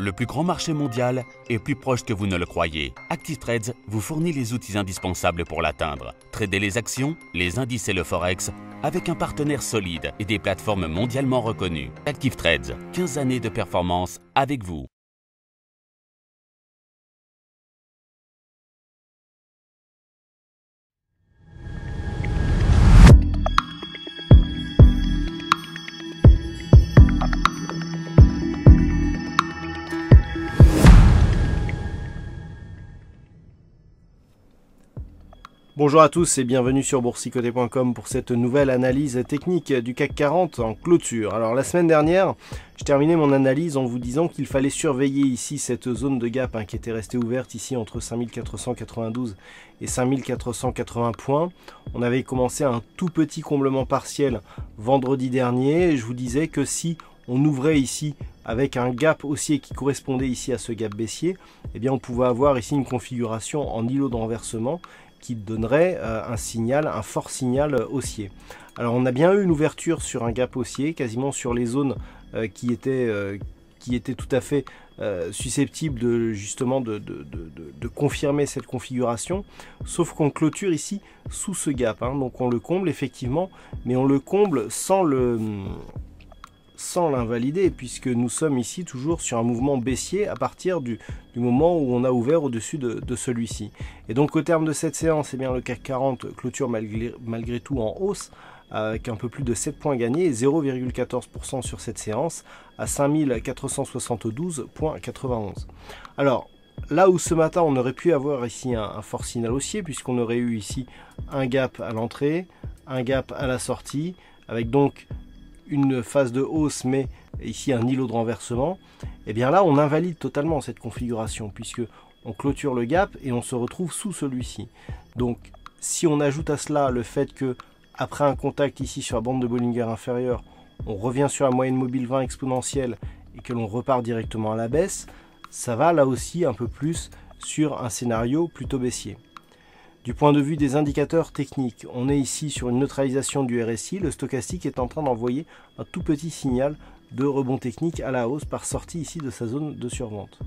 Le plus grand marché mondial est plus proche que vous ne le croyez. Active Trades vous fournit les outils indispensables pour l'atteindre. Tradez les actions, les indices et le forex avec un partenaire solide et des plateformes mondialement reconnues. Active Trades, 15 années de performance avec vous. Bonjour à tous et bienvenue sur boursicoté.com pour cette nouvelle analyse technique du CAC 40 en clôture. Alors la semaine dernière, je terminais mon analyse en vous disant qu'il fallait surveiller ici cette zone de gap qui était restée ouverte ici entre 5492 et 5480 points. On avait commencé un tout petit comblement partiel vendredi dernier et je vous disais que si on ouvrait ici avec un gap haussier qui correspondait ici à ce gap baissier, eh bien on pouvait avoir ici une configuration en îlot de renversement qui donnerait un fort signal haussier. Alors on a bien eu une ouverture sur un gap haussier, quasiment sur les zones qui étaient tout à fait susceptibles de confirmer cette configuration, sauf qu'on clôture ici sous ce gap, donc on le comble effectivement, mais on le comble sans l'invalider, puisque nous sommes ici toujours sur un mouvement baissier à partir du moment où on a ouvert au-dessus de celui-ci. Et donc au terme de cette séance, eh bien, le CAC 40 clôture malgré tout en hausse, avec un peu plus de 7 points gagnés et 0,14% sur cette séance à 5472,91. Alors là où ce matin on aurait pu avoir ici un fort signal haussier, puisqu'on aurait eu ici un gap à l'entrée, un gap à la sortie, avec donc une phase de hausse mais ici un îlot de renversement, et bien là on invalide totalement cette configuration puisque on clôture le gap et on se retrouve sous celui-ci. Donc si on ajoute à cela le fait que après un contact ici sur la bande de Bollinger inférieure, on revient sur la moyenne mobile 20 exponentielle et que l'on repart directement à la baisse, ça va là aussi un peu plus sur un scénario plutôt baissier. Du point de vue des indicateurs techniques, on est ici sur une neutralisation du RSI. Le stochastique est en train d'envoyer un tout petit signal de rebond technique à la hausse par sortie ici de sa zone de survente.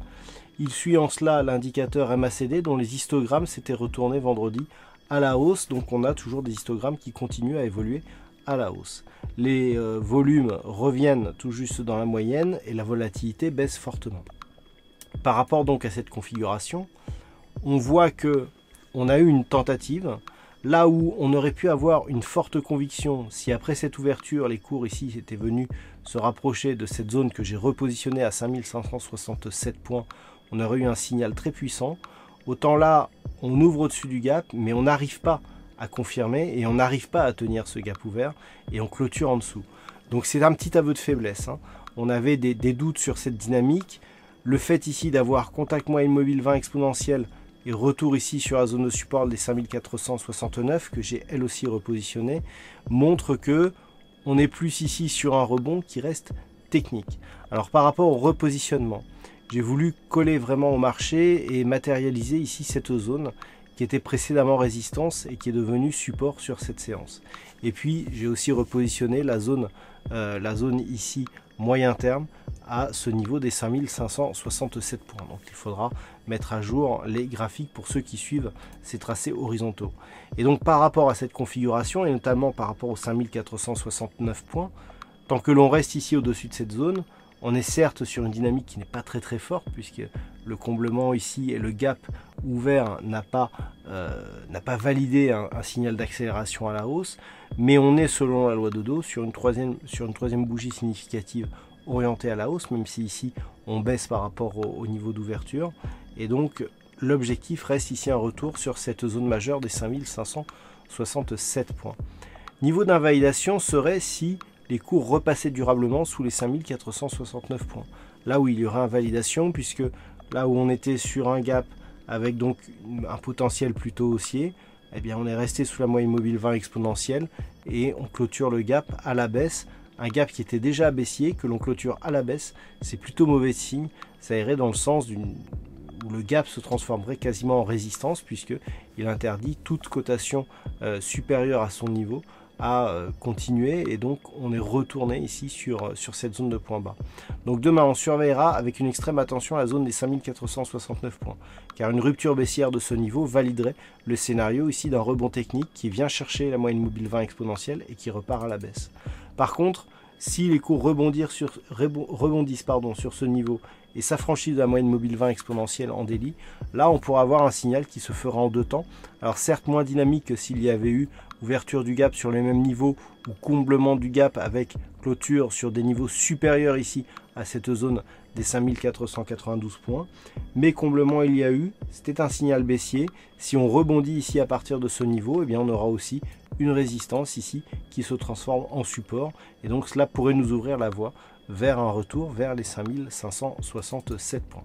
Il suit en cela l'indicateur MACD dont les histogrammes s'étaient retournés vendredi à la hausse. Donc on a toujours des histogrammes qui continuent à évoluer à la hausse. Les volumes reviennent tout juste dans la moyenne et la volatilité baisse fortement. Par rapport donc à cette configuration, on voit que on a eu une tentative, là où on aurait pu avoir une forte conviction si après cette ouverture, les cours ici étaient venus se rapprocher de cette zone que j'ai repositionnée à 5567 points, on aurait eu un signal très puissant. Autant là, on ouvre au-dessus du gap, mais on n'arrive pas à confirmer et on n'arrive pas à tenir ce gap ouvert et on clôture en dessous. Donc c'est un petit aveu de faiblesse. On avait des doutes sur cette dynamique. Le fait ici d'avoir contact moyenne mobile 20 exponentielle et retour ici sur la zone de support des 5469 que j'ai elle aussi repositionné montre que on est plus ici sur un rebond qui reste technique. Alors par rapport au repositionnement, j'ai voulu coller vraiment au marché et matérialiser ici cette zone qui était précédemment résistance et qui est devenue support sur cette séance. Et puis j'ai aussi repositionné la zone ici moyen terme à ce niveau des 5567 points. Donc il faudra mettre à jour les graphiques pour ceux qui suivent ces tracés horizontaux. Et donc par rapport à cette configuration et notamment par rapport aux 5469 points, tant que l'on reste ici au-dessus de cette zone, on est certes sur une dynamique qui n'est pas très forte puisque le comblement ici et le gap ouvert n'a pas validé un signal d'accélération à la hausse, mais on est selon la loi de Dow sur une troisième bougie significative orientée à la hausse, même si ici on baisse par rapport au niveau d'ouverture. Et donc l'objectif reste ici un retour sur cette zone majeure des 5567 points. Niveau d'invalidation serait si les cours repassaient durablement sous les 5469 points. Là où il y aurait invalidation, puisque là où on était sur un gap avec donc un potentiel plutôt haussier, eh bien on est resté sous la moyenne mobile 20 exponentielle et on clôture le gap à la baisse. Un gap qui était déjà baissier, que l'on clôture à la baisse, c'est plutôt mauvais signe. Ça irait dans le sens où le gap se transformerait quasiment en résistance, puisqu'il interdit toute cotation supérieure à son niveau a continué et donc on est retourné ici sur cette zone de point bas. Donc demain on surveillera avec une extrême attention à la zone des 5469 points, car une rupture baissière de ce niveau validerait le scénario ici d'un rebond technique qui vient chercher la moyenne mobile 20 exponentielle et qui repart à la baisse. Par contre, si les cours rebondissent sur ce niveau et s'affranchissent de la moyenne mobile 20 exponentielle en délit, là on pourra avoir un signal qui se fera en deux temps. Alors certes moins dynamique que s'il y avait eu ouverture du gap sur les mêmes niveaux ou comblement du gap avec clôture sur des niveaux supérieurs ici à cette zone des 5492 points. Mais comblement il y a eu, c'était un signal baissier. Si on rebondit ici à partir de ce niveau, eh bien on aura aussi une résistance ici qui se transforme en support. Et donc cela pourrait nous ouvrir la voie vers un retour vers les 5567 points.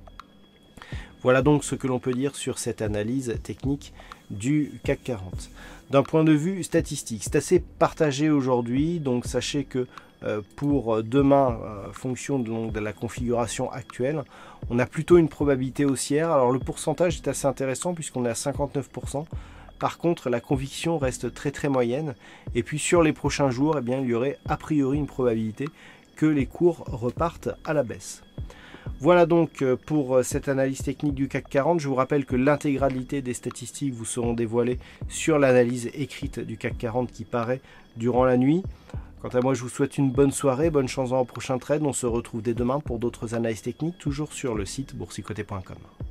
Voilà donc ce que l'on peut dire sur cette analyse technique du CAC 40. D'un point de vue statistique, c'est assez partagé aujourd'hui, donc sachez que pour demain, fonction de la configuration actuelle, on a plutôt une probabilité haussière. Alors le pourcentage est assez intéressant puisqu'on est à 59%. Par contre, la conviction reste très moyenne. Et puis sur les prochains jours, eh bien, il y aurait a priori une probabilité que les cours repartent à la baisse. Voilà donc pour cette analyse technique du CAC 40. Je vous rappelle que l'intégralité des statistiques vous seront dévoilées sur l'analyse écrite du CAC 40 qui paraît durant la nuit. Quant à moi, je vous souhaite une bonne soirée, bonne chance dans le prochain trade. On se retrouve dès demain pour d'autres analyses techniques, toujours sur le site boursicoté.com.